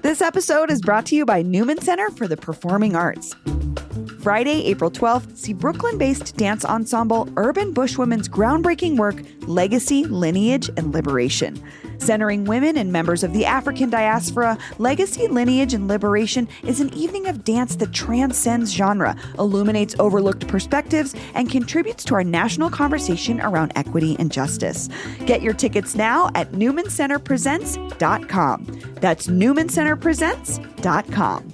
This episode is brought to you by Newman Center for the Performing Arts. Friday, April 12th, see Brooklyn-based dance ensemble Urban Bushwomen's groundbreaking work, Legacy, Lineage, and Liberation. Centering women and members of the African diaspora, Legacy, Lineage, and Liberation is an evening of dance that transcends genre, illuminates overlooked perspectives, and contributes to our national conversation around equity and justice. Get your tickets now at newmancenterpresents.com. That's newmancenterpresents.com.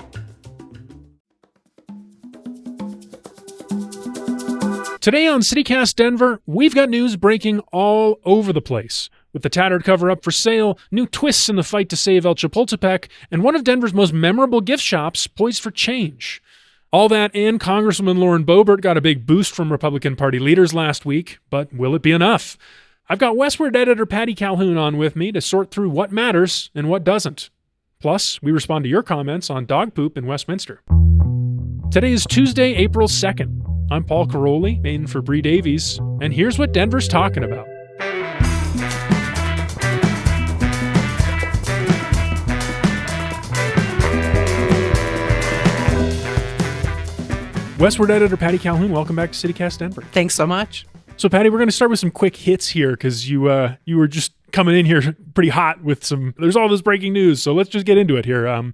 Today on CityCast Denver, we've got news breaking all over the place. With the Tattered cover up for sale, new twists in the fight to save El Chapultepec, and one of Denver's most memorable gift shops poised for change. All that and Congresswoman Lauren Boebert got a big boost from Republican Party leaders last week, but will it be enough? I've got Westward editor Patty Calhoun on with me to sort through what matters and what doesn't. Plus, we respond to your comments on dog poop in Westminster. Today is Tuesday, April 2nd. I'm Paul Caroli, in for Bree Davies, and here's what Denver's talking about. Westward editor Patty Calhoun, welcome back to CityCast Denver. Thanks so much. So, Patty, we're going to start with some quick hits here because you were just coming in here pretty hot with there's all this breaking news, so let's just get into it here.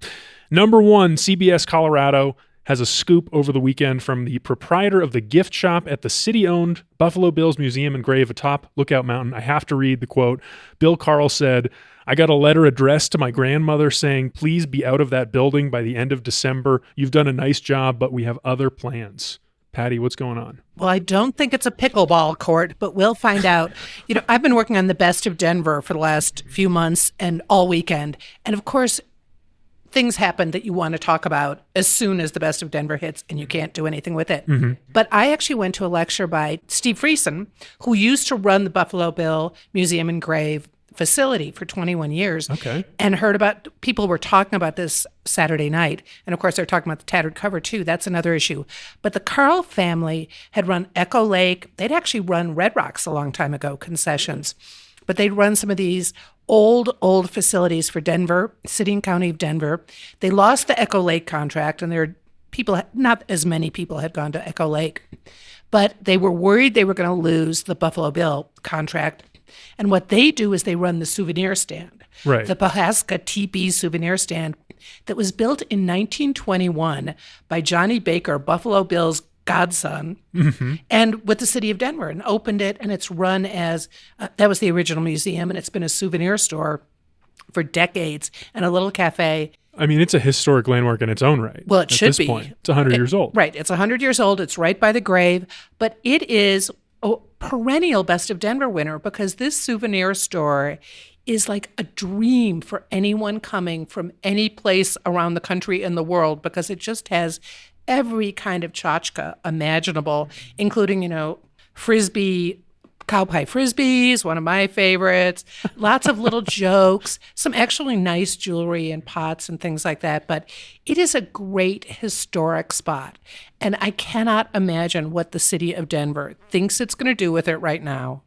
Number one, CBS Colorado has a scoop over the weekend from the proprietor of the gift shop at the city-owned Buffalo Bills Museum and Grave atop Lookout Mountain. I have to read the quote. Bill Carl said, "I got a letter addressed to my grandmother saying, please be out of that building by the end of December. You've done a nice job, but we have other plans." Patty, what's going on? Well, I don't think it's a pickleball court, but we'll find out. I've been working on the Best of Denver for the last few months and all weekend. And of course, things happen that you want to talk about as soon as the Best of Denver hits, and you can't do anything with it. Mm-hmm. But I actually went to a lecture by Steve Friesen, who used to run the Buffalo Bill Museum and Grave facility for 21 years, and heard about, people were talking about this Saturday night. And of course, they're talking about the Tattered cover too. That's another issue. But the Carl family had run Echo Lake. They'd actually run Red Rocks a long time ago, concessions. But they'd run some of these old facilities for Denver, city and county of Denver. They lost the Echo Lake contract, and not as many people had gone to Echo Lake. But they were worried they were going to lose the Buffalo Bill contract. And what they do is they run the souvenir stand, right? The Pahaska Teepee souvenir stand that was built in 1921 by Johnny Baker, Buffalo Bill's godson, and with the city of Denver, and opened it. And it's run as, that was the original museum, and it's been a souvenir store for decades and a little cafe. I mean, it's a historic landmark in its own right. Well, it should be. At this point, it's 100 years old. Right. It's 100 years old. It's right by the grave. But it is a perennial Best of Denver winner because this souvenir store is like a dream for anyone coming from any place around the country and the world, because it just has every kind of tchotchke imaginable, including, frisbee, cow pie frisbees, one of my favorites, lots of little jokes, some actually nice jewelry and pots and things like that. But it is a great historic spot. And I cannot imagine what the city of Denver thinks it's going to do with it right now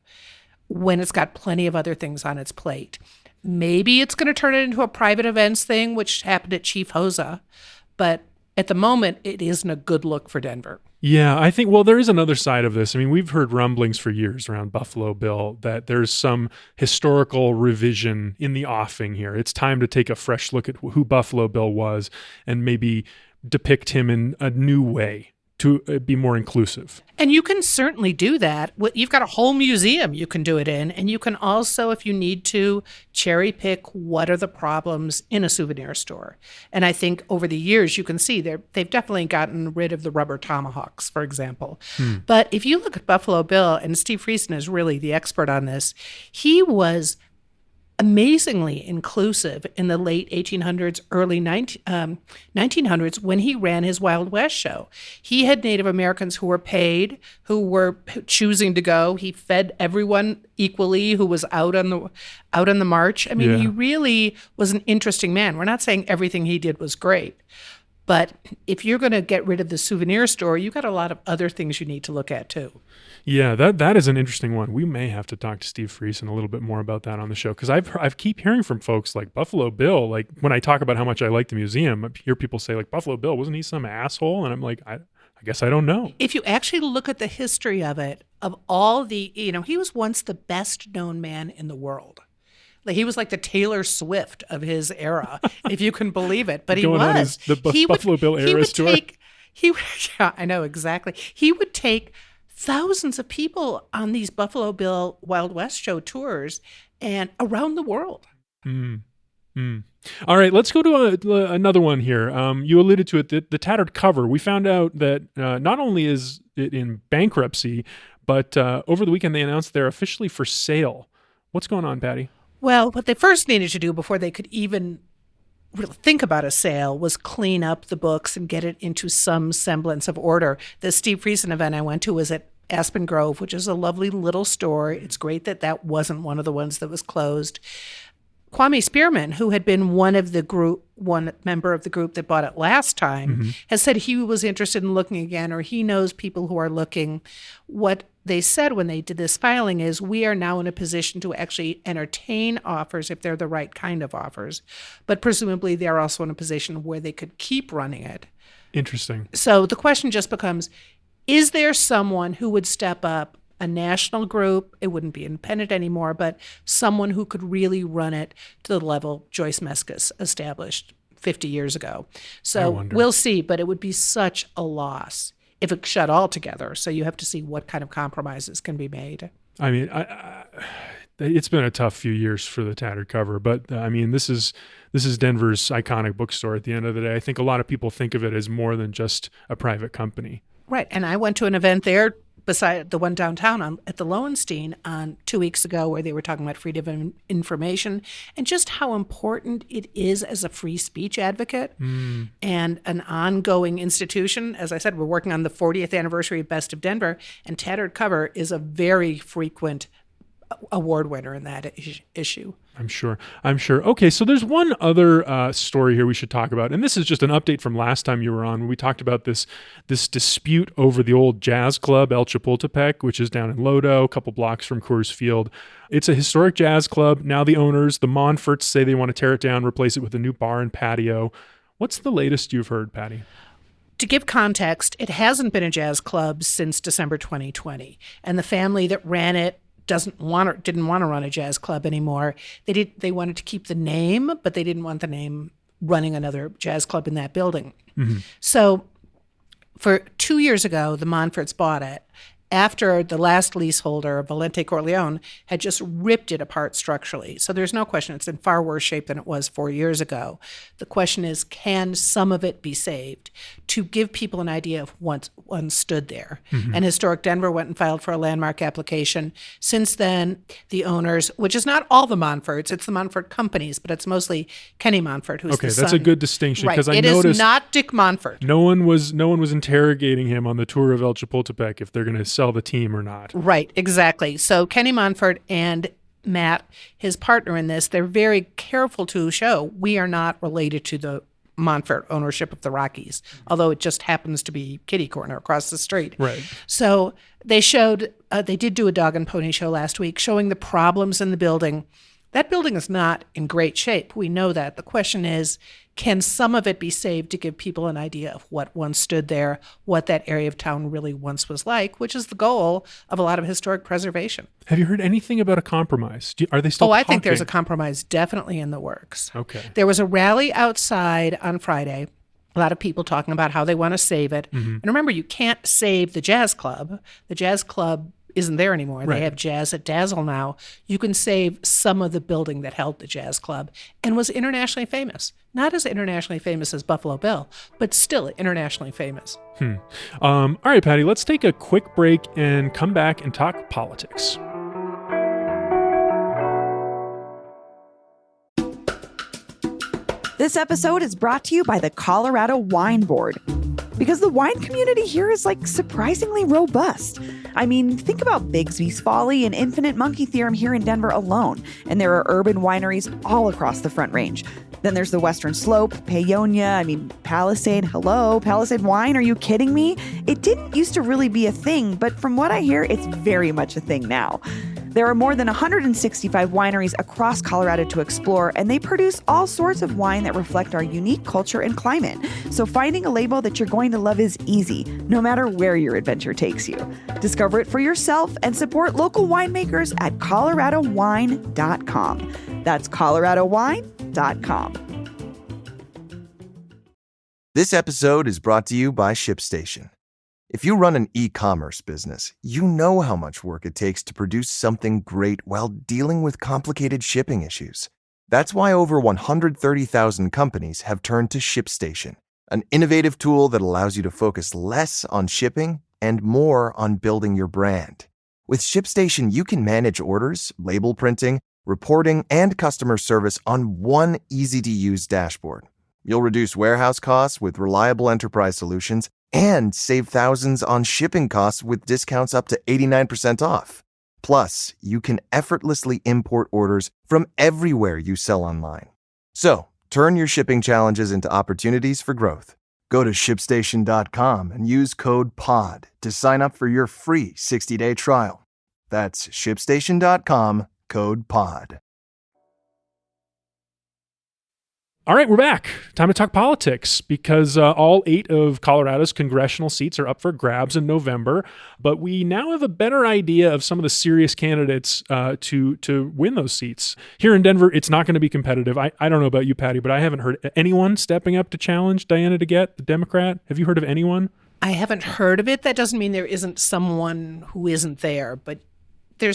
when it's got plenty of other things on its plate. Maybe it's going to turn it into a private events thing, which happened at Chief Hosa. But at the moment, it isn't a good look for Denver. Yeah, I think, well, there is another side of this. I mean, we've heard rumblings for years around Buffalo Bill that there's some historical revision in the offing here. It's time to take a fresh look at who Buffalo Bill was and maybe depict him in a new way to be more inclusive. And you can certainly do that. You've got a whole museum you can do it in. And you can also, if you need to, cherry pick what are the problems in a souvenir store. And I think over the years, you can see they've definitely gotten rid of the rubber tomahawks, for example. But if you look at Buffalo Bill, and Steve Friesen is really the expert on this, he was amazingly inclusive in the late 1800s, early 1900s when he ran his Wild West show. He had Native Americans who were paid, who were choosing to go. He fed everyone equally who was out on the march. I mean, He really was an interesting man. We're not saying everything he did was great, But if you're going to get rid of the souvenir store, you've got a lot of other things you need to look at too. Yeah, that is an interesting one. We may have to talk to Steve Friesen a little bit more about that on the show, because I've keep hearing from folks like Buffalo Bill. Like when I talk about how much I like the museum, I hear people say like, Buffalo Bill, wasn't he some asshole? And I'm like, I guess I don't know. If you actually look at the history of it, of all the, he was once the best known man in the world. Like he was like the Taylor Swift of his era, if you can believe it. But he was. The Buffalo Bill Eras tour. Yeah, I know, exactly. He would take thousands of people on these Buffalo Bill Wild West show tours and around the world. All right, let's go to another one here. You alluded to it, the Tattered cover. We found out that not only is it in bankruptcy, but over the weekend they announced they're officially for sale. What's going on, Patty? Well, what they first needed to do before they could even really think about a sale was clean up the books and get it into some semblance of order. The Steve Friesen event I went to was at Aspen Grove, which is a lovely little store. It's great that that wasn't one of the ones that was closed. Kwame Spearman, who had been one member of the group that bought it last time, has said he was interested in looking again, or he knows people who are looking. What they said when they did this filing is, we are now in a position to actually entertain offers if they're the right kind of offers. But presumably they're also in a position where they could keep running it. Interesting. So the question just becomes, is there someone who would step up, a national group? It wouldn't be independent anymore, but someone who could really run it to the level Joyce Mescus established 50 years ago. So we'll see, but it would be such a loss if it shut altogether. So you have to see what kind of compromises can be made. I mean, it's been a tough few years for the Tattered cover, but I mean, this is Denver's iconic bookstore at the end of the day. I think a lot of people think of it as more than just a private company. Right. And I went to an event there beside the one downtown at the Lowenstein 2 weeks ago, where they were talking about freedom of information and just how important it is as a free speech advocate and an ongoing institution. As I said, we're working on the 40th anniversary of Best of Denver, and Tattered cover is a very frequent award winner in that issue. I'm sure. Okay, so there's one other story here we should talk about, and this is just an update from last time you were on, when we talked about this dispute over the old jazz club, El Chapultepec, which is down in Lodo, a couple blocks from Coors Field. It's a historic jazz club. Now the owners, the Monforts, say they want to tear it down, replace it with a new bar and patio. What's the latest you've heard, Patty? To give context, it hasn't been a jazz club since December 2020, and the family that ran it didn't want to run a jazz club anymore. They wanted to keep the name, but they didn't want the name running another jazz club in that building. So for 2 years ago, the Monforts bought it after the last leaseholder, Valente Corleone, had just ripped it apart structurally. So there's no question it's in far worse shape than it was 4 years ago. The question is, can some of it be saved to give people an idea of once one stood there? And Historic Denver went and filed for a landmark application. Since then, the owners, which is not all the Monforts, it's the Monfort companies, but it's mostly Kenny Monfort, who's the son. That's a good distinction, because right. I noticed it is not Dick Monfort. No one was interrogating him on the tour of El Chapultepec if they're going to sell the team or not. Right, exactly. So Kenny Monfort and Matt, his partner in this, they're very careful to show we are not related to the Monfort ownership of the Rockies, although it just happens to be kitty corner across the street. Right. So they showed, they did do a dog and pony show last week showing the problems in the building. That building is not in great shape. We know that. The question is, can some of it be saved to give people an idea of what once stood there, what that area of town really once was like, which is the goal of a lot of historic preservation. Have you heard anything about a compromise? Are they still I think there's a compromise definitely in the works. Okay. There was a rally outside on Friday. A lot of people talking about how they want to save it. And remember, you can't save the jazz club. The jazz club isn't there anymore. Right. They have Jazz at Dazzle now. You can save some of the building that held the jazz club and was internationally famous. Not as internationally famous as Buffalo Bill, but still internationally famous. All right, Patty, let's take a quick break and come back and talk politics. This episode is brought to you by the Colorado Wine Board. Because the wine community here is surprisingly robust. I mean, think about Bigsby's Folly and Infinite Monkey Theorem here in Denver alone, and there are urban wineries all across the Front Range. Then there's the Western Slope, Paonia, Palisade. Hello, Palisade wine, are you kidding me? It didn't used to really be a thing, but from what I hear, it's very much a thing now. There are more than 165 wineries across Colorado to explore, and they produce all sorts of wine that reflect our unique culture and climate. So finding a label that you're going to love is easy, no matter where your adventure takes you. Discover it for yourself and support local winemakers at coloradowine.com. That's coloradowine.com. This episode is brought to you by ShipStation. If you run an e-commerce business, you know how much work it takes to produce something great while dealing with complicated shipping issues. That's why over 130,000 companies have turned to ShipStation, an innovative tool that allows you to focus less on shipping and more on building your brand. With ShipStation, you can manage orders, label printing, reporting, and customer service on one easy-to-use dashboard. You'll reduce warehouse costs with reliable enterprise solutions and save thousands on shipping costs with discounts up to 89% off. Plus, you can effortlessly import orders from everywhere you sell online. So, turn your shipping challenges into opportunities for growth. Go to ShipStation.com and use code POD to sign up for your free 60-day trial. That's ShipStation.com, code POD. All right, we're back. Time to talk politics because all 8 of Colorado's congressional seats are up for grabs in November. But we now have a better idea of some of the serious candidates to win those seats. Here in Denver, it's not going to be competitive. I don't know about you, Patty, but I haven't heard anyone stepping up to challenge Diana DeGette, the Democrat. Have you heard of anyone? I haven't heard of it. That doesn't mean there isn't someone who isn't there, but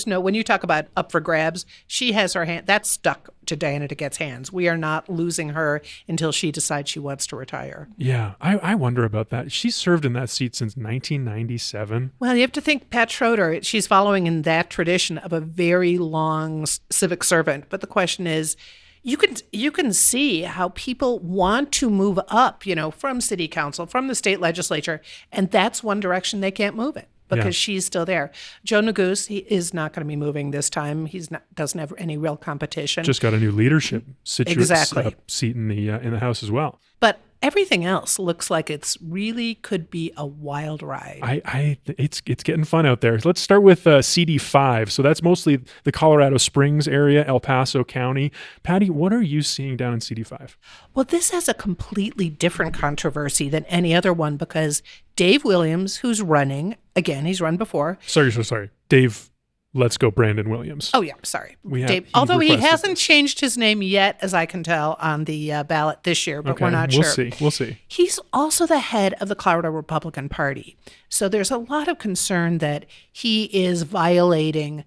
when you talk about up for grabs, she has her hand, that's stuck to Diana DeGette's hands. We are not losing her until she decides she wants to retire. Yeah, I wonder about that. She's served in that seat since 1997. Well, you have to think Pat Schroeder, she's following in that tradition of a very long civic servant. But the question is, you can see how people want to move up, from city council, from the state legislature, and that's one direction they can't move it. Because she's still there. Joe Neguse, he is not going to be moving this time. Doesn't have any real competition. Just got a new leadership seat in the House as well. But everything else looks like it's really could be a wild ride. It's getting fun out there. Let's start with CD5. So that's mostly the Colorado Springs area, El Paso County. Patty, what are you seeing down in CD5? Well, this has a completely different controversy than any other one because Dave Williams, who's running, again, he's run before. Sorry. Dave, let's go Brandon Williams. Oh, yeah, sorry. Dave, although he hasn't changed his name yet, as I can tell, on the ballot this year, but we're not sure. We'll see. He's also the head of the Colorado Republican Party. So there's a lot of concern that he is violating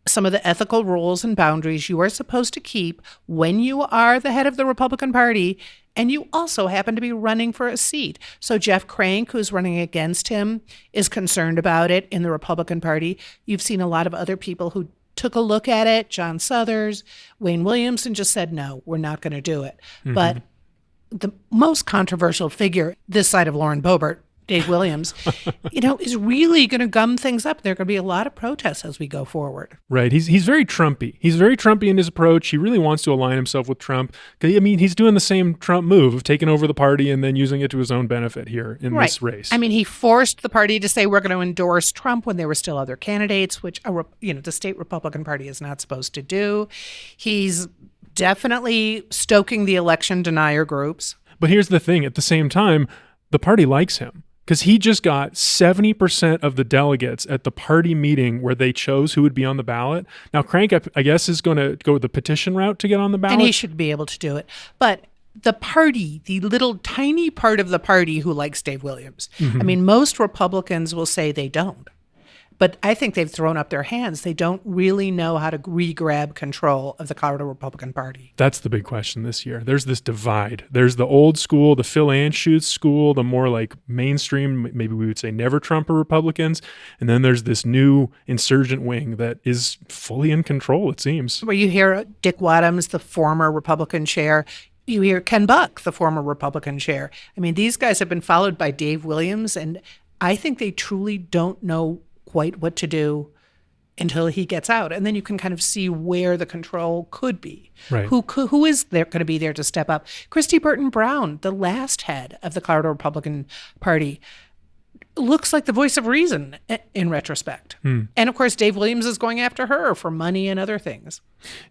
some of the ethical rules and boundaries you are supposed to keep when you are the head of the Republican Party, and you also happen to be running for a seat. So Jeff Crank, who's running against him, is concerned about it in the Republican Party. You've seen a lot of other people who took a look at it, John Suthers, Wayne Williamson, just said, no, we're not going to do it. Mm-hmm. But the most controversial figure this side of Lauren Boebert, Dave Williams, is really going to gum things up. There are going to be a lot of protests as we go forward. Right. He's very Trumpy. He's very Trumpy in his approach. He really wants to align himself with Trump. He's doing the same Trump move of taking over the party and then using it to his own benefit here in this race. He forced the party to say we're going to endorse Trump when there were still other candidates, which the state Republican Party is not supposed to do. He's definitely stoking the election denier groups. But here's the thing. At the same time, the party likes him. Because he just got 70% of the delegates at the party meeting where they chose who would be on the ballot. Now, Crank, I guess, is going to go the petition route to get on the ballot. And he should be able to do it. But the party, the little tiny part of the party who likes Dave Williams, most Republicans will say they don't. But I think they've thrown up their hands. They don't really know how to re-grab control of the Colorado Republican Party. That's the big question this year. There's this divide. There's the old school, the Phil Anschutz school, the more like mainstream, maybe we would say never Trumper Republicans. And then there's this new insurgent wing that is fully in control, it seems. Where you hear Dick Wadhams, the former Republican chair. You hear Ken Buck, the former Republican chair. These guys have been followed by Dave Williams, and I think they truly don't know quite what to do until he gets out. And then you can kind of see where the control could be. Right. Who is there going to be there to step up? Christy Burton Brown, the last head of the Colorado Republican Party, looks like the voice of reason in retrospect. And of course, Dave Williams is going after her for money and other things.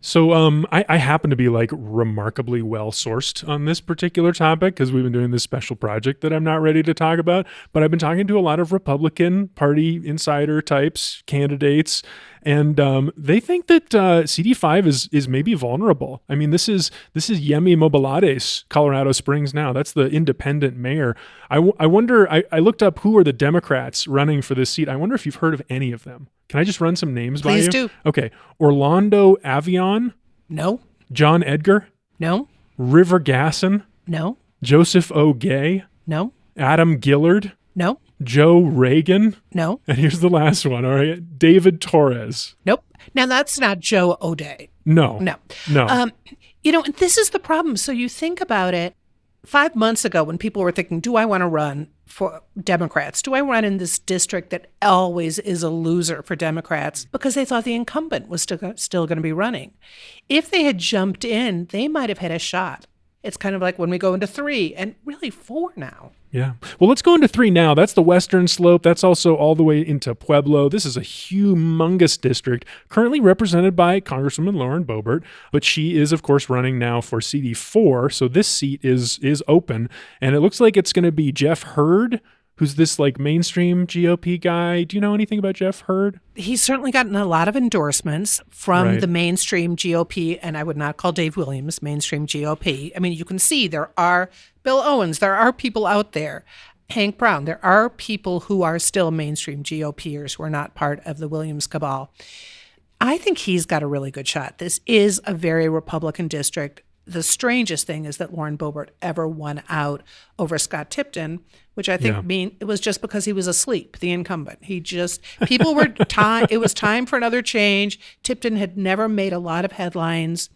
So I happen to be like remarkably well sourced on this particular topic because we've been doing this special project that I'm not ready to talk about. But I've been talking to a lot of Republican Party insider types, candidates, and they think that CD5 is maybe vulnerable. I mean, this is Yemi Mobolades, Colorado Springs now. That's the independent mayor. I wonder, I looked up who are the Democrats running for this seat. I wonder if you've heard of any of them. Can I just run some names by you? Please do. Okay. Orlando Avion. No. John Edgar. No. River Gasson. No. Joseph O. Gay. No. Adam Gillard. No. Joe Reagan. No. And here's the last one, all right? David Torres. Nope. Now, that's not Joe O'Day. No. No. No. And this is the problem. So you think about it, 5 months ago when people were thinking, do I want to run for Democrats? Do I run in this district that always is a loser for Democrats? Because they thought the incumbent was still going to be running. If they had jumped in, they might have had a shot. It's kind of like when we go into 3 and really 4 now. Yeah. Well, let's go into 3 now. That's the western slope. That's also all the way into Pueblo. This is a humongous district currently represented by Congresswoman Lauren Boebert, but she is, of course, running now for CD4. So this seat is open, and it looks like it's going to be Jeff Hurd, who's this like mainstream GOP guy. Do you know anything about Jeff Hurd? He's certainly gotten a lot of endorsements from the mainstream GOP, and I would not call Dave Williams mainstream GOP. I mean, you can see there are Bill Owens, there are people out there, Hank Brown, there are people who are still mainstream GOPers who are not part of the Williams cabal. I think he's got a really good shot. This is a very Republican district. The strangest thing is that Lauren Boebert ever won out over Scott Tipton, which I think it was just because he was asleep, the incumbent. People were it was time for another change. Tipton had never made a lot of headlines,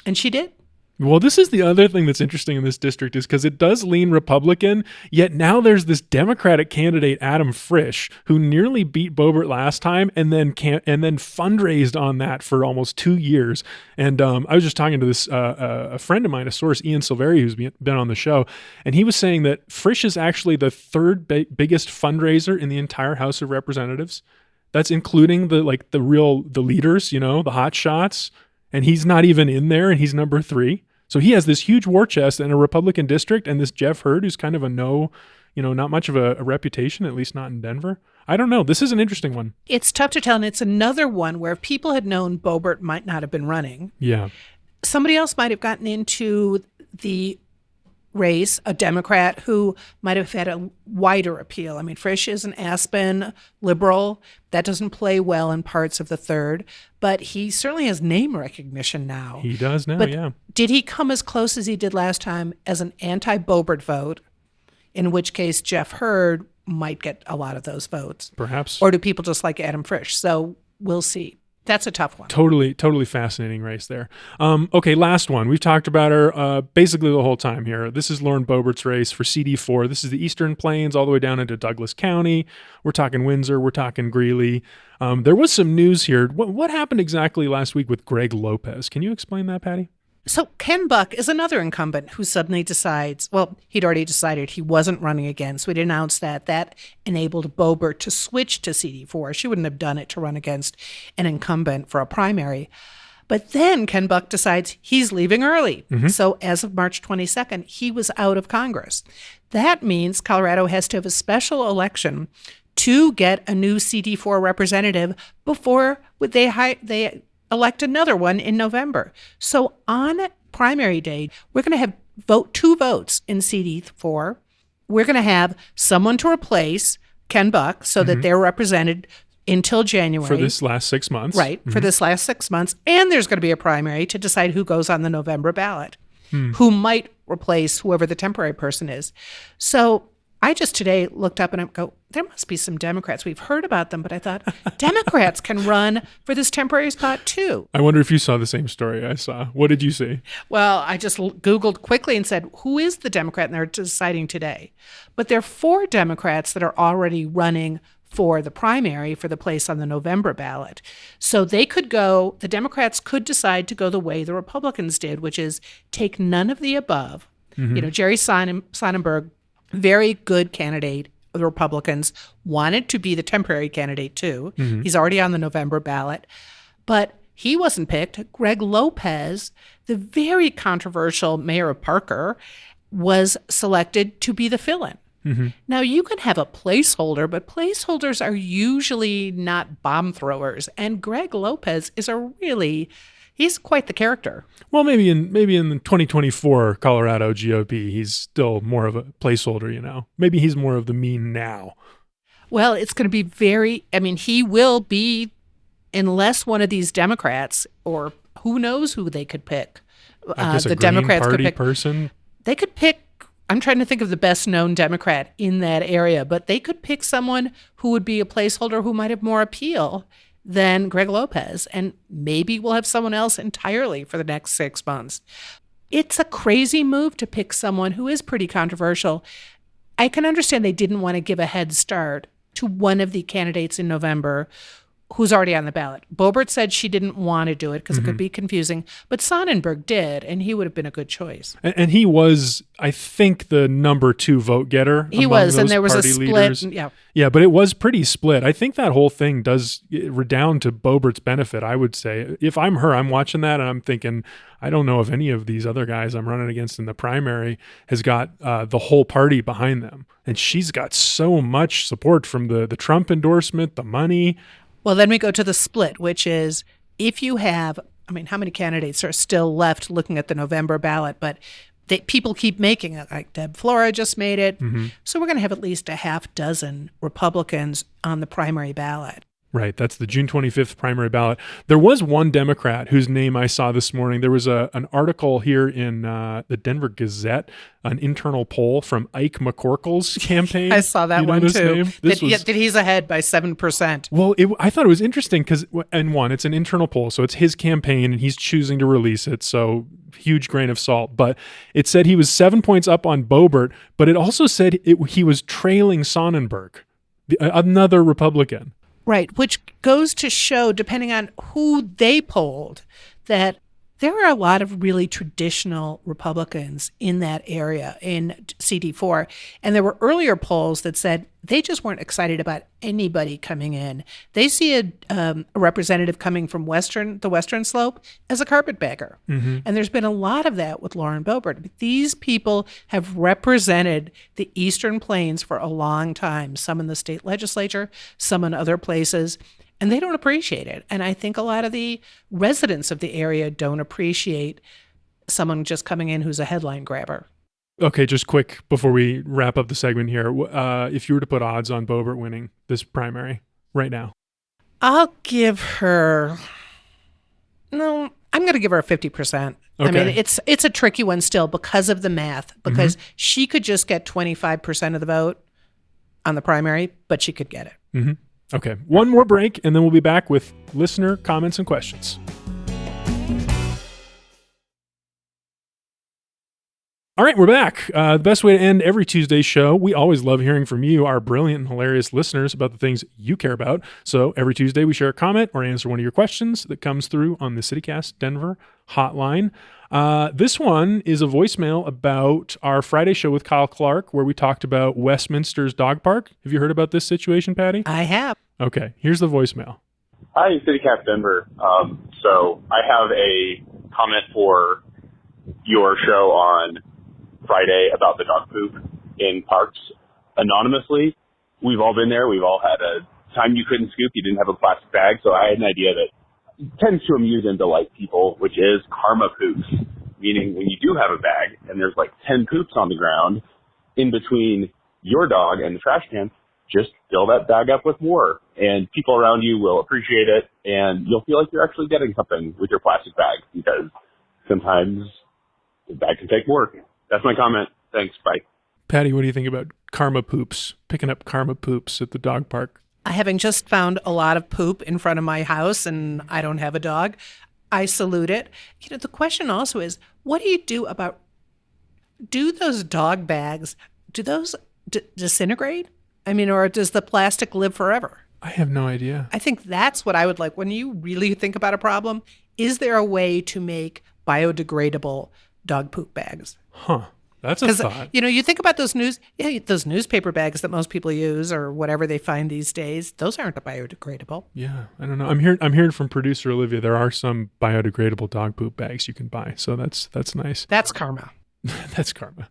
and she did. Well, this is the other thing that's interesting in this district is because it does lean Republican, yet now there's this Democratic candidate, Adam Frisch, who nearly beat Boebert last time and then fundraised on that for almost 2 years. And I was just talking to this a friend of mine, a source, Ian Silveri, who's been on the show, and he was saying that Frisch is actually the third biggest fundraiser in the entire House of Representatives. That's including the leaders, the hot shots. And he's not even in there, and he's number 3. So he has this huge war chest in a Republican district, and this Jeff Hurd, who's kind of not much of a reputation, at least not in Denver. I don't know. This is an interesting one. It's tough to tell, and it's another one where if people had known Boebert might not have been running. Yeah. Somebody else might have gotten into the race, a Democrat who might have had a wider appeal. I mean, Frisch is an Aspen liberal. That doesn't play well in parts of the 3rd, but he certainly has name recognition now. He does now, yeah. Did he come as close as he did last time as an anti-Boebert vote, in which case Jeff Hurd might get a lot of those votes? Perhaps. Or do people just like Adam Frisch? So we'll see. That's a tough one. Totally fascinating race there. Okay, last one. We've talked about her basically the whole time here. This is Lauren Boebert's race for CD4. This is the Eastern Plains all the way down into Douglas County. We're talking Windsor. We're talking Greeley. There was some news here. What happened exactly last week with Greg Lopez? Can you explain that, Patty? So Ken Buck is another incumbent who suddenly decides, well, he'd already decided he wasn't running again. So he'd announced that. That enabled Boebert to switch to CD4. She wouldn't have done it to run against an incumbent for a primary. But then Ken Buck decides he's leaving early. Mm-hmm. So as of March 22nd, he was out of Congress. That means Colorado has to have a special election to get a new CD4 representative before they elect another one in November. So on primary day, we're going to have 2 votes in CD4. We're going to have someone to replace Ken Buck so that they're represented until January. For this last 6 months. Right, for this last 6 months. And there's going to be a primary to decide who goes on the November ballot, who might replace whoever the temporary person is. So I just today looked up and I go, there must be some Democrats. We've heard about them, but I thought Democrats can run for this temporary spot too. I wonder if you saw the same story I saw. What did you see? Well, I just Googled quickly and said, who is the Democrat? And they're deciding today. But there are 4 Democrats that are already running for the primary for the place on the November ballot. So the Democrats could decide to go the way the Republicans did, which is take none of the above. Jerry Sonnenberg, very good candidate. The Republicans wanted to be the temporary candidate too. He's already on the November ballot, but he wasn't picked. Greg Lopez, the very controversial mayor of Parker, was selected to be the fill-in. Now, you can have a placeholder, but placeholders are usually not bomb throwers. And Greg Lopez is he's quite the character. Well, maybe in the 2024 Colorado GOP, he's still more of a placeholder, Maybe he's more of the mean now. Well, it's going to be he will be, unless one of these Democrats, or who knows who they could pick. I guess the a Green Democrats Party could pick person. They could pick, I'm trying to think of the best known Democrat in that area, but they could pick someone who would be a placeholder who might have more appeal than Greg Lopez. And maybe we'll have someone else entirely for the next 6 months. It's a crazy move to pick someone who is pretty controversial. I can understand they didn't want to give a head start to one of the candidates in November who's already on the ballot. Boebert said she didn't want to do it because it could be confusing, but Sonnenberg did, and he would have been a good choice. And he was, I think, the number 2 vote getter. He was, and there was a split. Leaders. Yeah, but it was pretty split. I think that whole thing does redound to Boebert's benefit, I would say. If I'm her, I'm watching that, and I'm thinking, I don't know if any of these other guys I'm running against in the primary has got the whole party behind them. And she's got so much support from the Trump endorsement, the money. Well, then we go to the split, which is if you have, how many candidates are still left looking at the November ballot, but people keep making it, like Deb Flora just made it. So we're going to have at least a half dozen Republicans on the primary ballot. Right. That's the June 25th primary ballot. There was one Democrat whose name I saw this morning. There was an article here in the Denver Gazette, an internal poll from Ike McCorkle's campaign. I saw that one too. That he's ahead by 7%. Well, I thought it was interesting because, it's an internal poll, so it's his campaign and he's choosing to release it. So huge grain of salt. But it said he was 7 points up on Boebert, but it also said he was trailing Sonnenberg, another Republican. Right, which goes to show, depending on who they polled, that there are a lot of really traditional Republicans in that area in CD4. And there were earlier polls that said they just weren't excited about anybody coming in. They see a representative coming from the Western Slope as a carpetbagger. And there's been a lot of that with Lauren Boebert. These people have represented the Eastern Plains for a long time, some in the state legislature, some in other places. And they don't appreciate it. And I think a lot of the residents of the area don't appreciate someone just coming in who's a headline grabber. Okay, just quick before we wrap up the segment here. If you were to put odds on Boebert winning this primary right now. I'll give her... No, I'm going to give her a 50%. Okay. It's a tricky one still because of the math, because she could just get 25% of the vote on the primary, but she could get it. Okay, one more break, and then we'll be back with listener comments and questions. All right, we're back. The best way to end every Tuesday show. We always love hearing from you, our brilliant and hilarious listeners, about the things you care about. So every Tuesday we share a comment or answer one of your questions that comes through on the CityCast Denver hotline. This one is a voicemail about our Friday show with Kyle Clark, where we talked about Westminster's dog park. Have you heard about this situation, Patty? I have. Okay, here's the voicemail. Hi, CityCast Denver. So I have a comment for your show on Friday about the dog poop in parks. Anonymously, we've all been there. We've all had a time you couldn't scoop. You didn't have a plastic bag. So I had an idea that tends to amuse and delight people, which is karma poops, meaning when you do have a bag and there's like 10 poops on the ground in between your dog and the trash can, just fill that bag up with more, and people around you will appreciate it, and you'll feel like you're actually getting something with your plastic bag, because sometimes the bag can take more. That's my comment. Thanks. Bye. Patty, what do you think about karma poops, picking up karma poops at the dog park? Having just found a lot of poop in front of my house, and I don't have a dog, I salute it. The question also is, what do you do about, do those dog bags, do those disintegrate? I mean, or does the plastic live forever? I have no idea. I think that's what I would like. When you really think about a problem, is there a way to make biodegradable dog poop bags? Huh. That's a thought. You think about those newspaper bags that most people use or whatever they find these days. Those aren't biodegradable. Yeah, I don't know. I'm hearing from producer Olivia there are some biodegradable dog poop bags you can buy. So that's nice. That's karma. That's karma.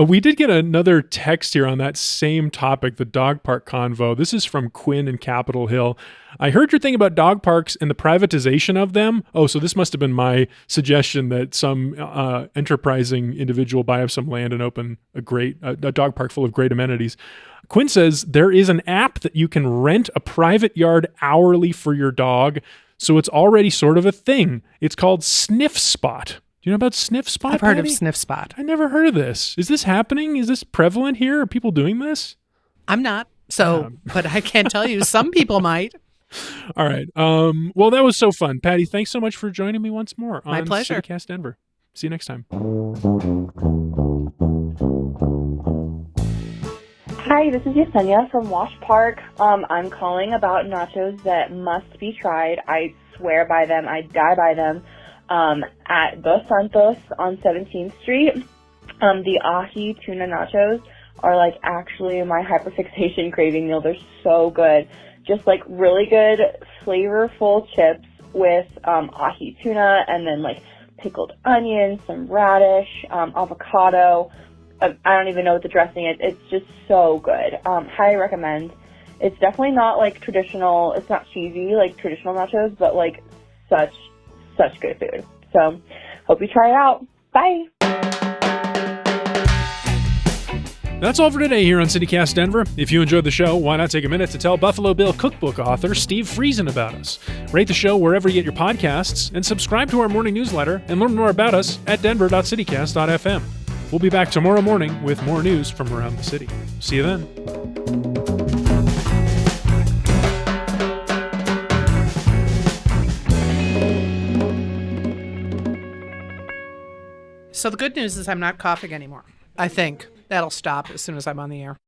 We did get another text here on that same topic, the dog park convo. This is from Quinn in Capitol Hill. I heard your thing about dog parks and the privatization of them. Oh, so this must have been my suggestion that some enterprising individual buy up some land and open a dog park full of great amenities. Quinn says there is an app that you can rent a private yard hourly for your dog. So it's already sort of a thing. It's called Sniff Spot. Do you know about Sniff Spot? I've heard of Patty? Sniff Spot. I never heard of this. Is this happening? Is this prevalent here? Are people doing this? I'm not. So, but I can't tell you. Some people might. All right. Well, that was so fun. Patty, thanks so much for joining me once more on My pleasure. CityCast Denver. See you next time. Hi, this is Yesenia from Wash Park. I'm calling about nachos that must be tried. I swear by them. I die by them. At Dos Santos on 17th Street. The ahi tuna nachos are like actually my hyperfixation craving meal. They're so good. Just like really good flavorful chips with ahi tuna and then like pickled onions, some radish, avocado. I don't even know what the dressing is. It's just so good. Highly recommend. It's definitely not like traditional. It's not cheesy like traditional nachos, but like such good food. So hope you try it out. Bye. That's all for today here on CityCast Denver. If you enjoyed the show, why not take a minute to tell Buffalo Bill cookbook author Steve Friesen about us? Rate the show wherever you get your podcasts and subscribe to our morning newsletter and learn more about us at denver.citycast.fm. We'll be back tomorrow morning with more news from around the city. See you then. So the good news is I'm not coughing anymore. I think that'll stop as soon as I'm on the air.